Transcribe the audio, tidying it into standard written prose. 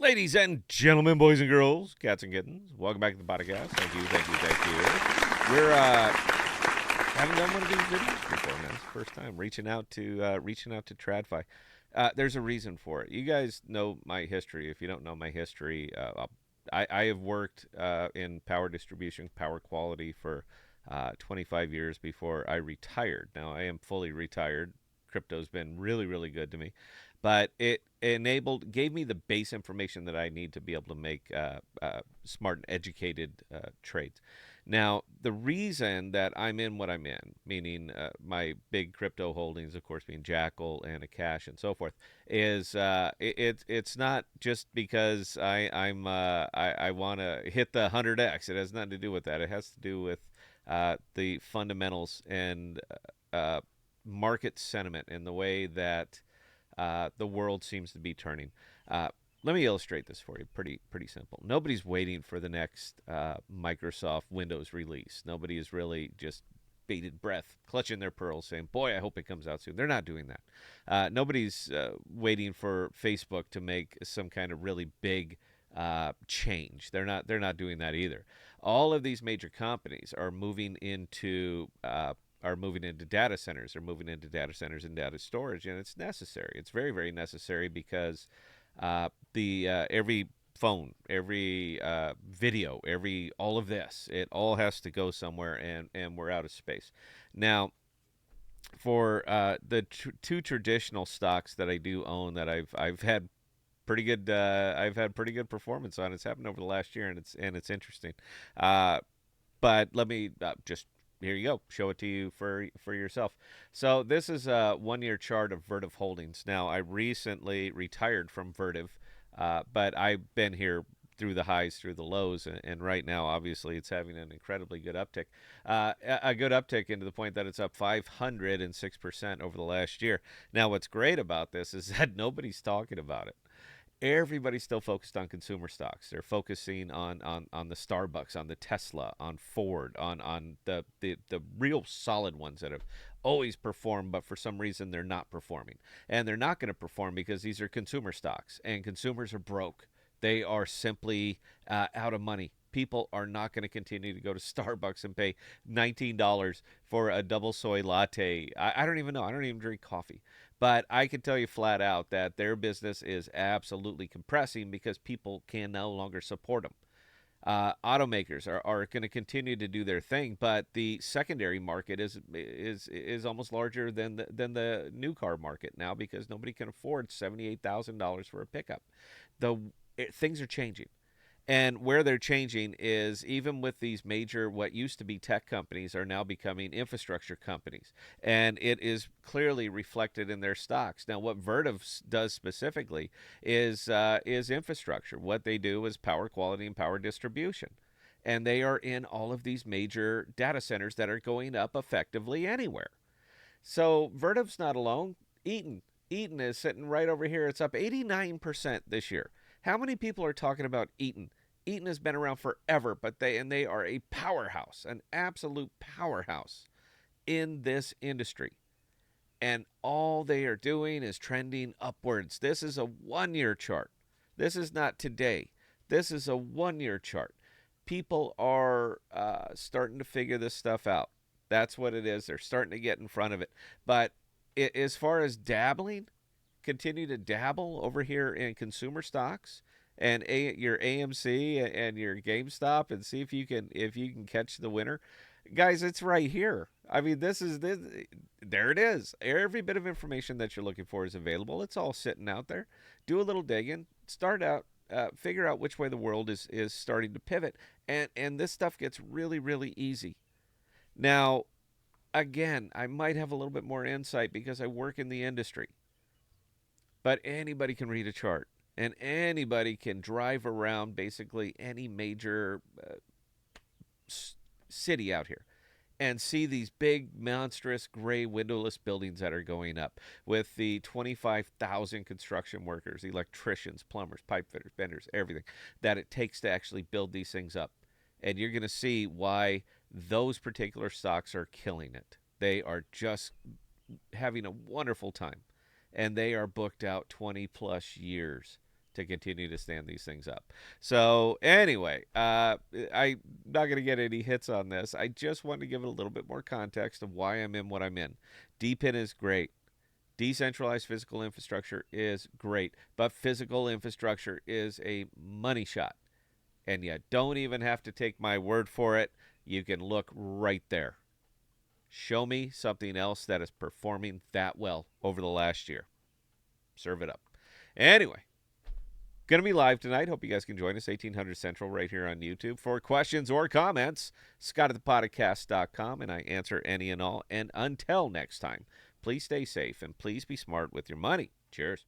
Ladies and gentlemen, boys and girls, cats and kittens, welcome back to the podcast. Thank you, thank you, thank you. We're haven't done one of these videos before, man. It's the first time reaching out to TradFi. There's a reason for it. You guys know my history. If you don't know my history, I have worked in power distribution, power quality for 25 years before I retired. Now I am fully retired. Crypto's been really, really good to me, but it gave me the base information that I need to be able to make smart and educated trades. Now, the reason that I'm in what I'm in, meaning my big crypto holdings, of course, being Jackal and Akash and so forth, is it's not just because I want to hit the 100x. It has nothing to do with that. It has to do with the fundamentals and market sentiment and the way that the world seems to be turning. Let me illustrate this for you. Pretty simple. Nobody's waiting for the next Microsoft Windows release. Nobody is really just bated breath, clutching their pearls, saying, "Boy, I hope it comes out soon." They're not doing that. Nobody's waiting for Facebook to make some kind of really big change. They're not. They're not doing that either. All of these major companies are moving into data centers, are moving into data centers and data storage, and it's necessary. It's very, very necessary because the every phone, every video, every all of this, it all has to go somewhere, and we're out of space. Now, for the two traditional stocks that I do own that I've had I've had pretty good performance on. It's happened over the last year, and it's interesting. Uh, but let me just here you go. Show it to you for yourself. So this is a 1 year chart of Vertiv Holdings. Now I recently retired from Vertiv, but I've been here through the highs, through the lows, and right now obviously it's having an incredibly good uptick, a good uptick into the point that it's up 506% over the last year. Now what's great about this is that nobody's talking about it. Everybody's still focused on consumer stocks. They're focusing on the Starbucks, on the Tesla, on Ford, on the real solid ones that have always performed, but for some reason they're not performing. And they're not going to perform because these are consumer stocks, and consumers are broke. They are simply out of money. People are not going to continue to go to Starbucks and pay $19 for a double soy latte. I don't even know. I don't even drink coffee. But I can tell you flat out that their business is absolutely compressing because people can no longer support them. Automakers are going to continue to do their thing, but the secondary market is almost larger than the new car market now because nobody can afford $78,000 for a pickup. Things are changing. And where they're changing is even with these major, what used to be tech companies, are now becoming infrastructure companies. And it is clearly reflected in their stocks. Now, what Vertiv does specifically is infrastructure. What they do is power quality and power distribution. And they are in all of these major data centers that are going up effectively anywhere. So Vertiv's not alone. Eaton. Eaton is sitting right over here. It's up 89% this year. How many people are talking about Eaton? Eaton has been around forever, but they are a powerhouse, an absolute powerhouse in this industry. And all they are doing is trending upwards. This is a 1 year chart. This is not today. This is a 1 year chart. People are starting to figure this stuff out. That's what it is. They're starting to get in front of it. But as far as dabbling, continue to dabble over here in consumer stocks and your AMC and your GameStop and see if you can catch the winner. Guys, it's right here. I mean, this. There it is. Every bit of information that you're looking for is available. It's all sitting out there. Do a little digging. Start out. Figure out which way the world is starting to pivot, and this stuff gets really, really easy. Now, again, I might have a little bit more insight because I work in the industry. But anybody can read a chart, and anybody can drive around basically any major city out here and see these big, monstrous, gray, windowless buildings that are going up with the 25,000 construction workers, electricians, plumbers, pipe fitters, benders, everything that it takes to actually build these things up. And you're going to see why those particular stocks are killing it. They are just having a wonderful time, and they are booked out 20 plus years to continue to stand these things up. So anyway, I'm not going to get any hits on this. I just wanted to give it a little bit more context of why I'm in what I'm in. DPIN is great. Decentralized physical infrastructure is great, but physical infrastructure is a money shot. And you don't even have to take my word for it. You can look right there. Show me something else that is performing that well over the last year. Serve it up. Anyway, going to be live tonight. Hope you guys can join us, 1800 Central, right here on YouTube. For questions or comments, scott@thepodcast.com, and I answer any and all. And until next time, please stay safe and please be smart with your money. Cheers.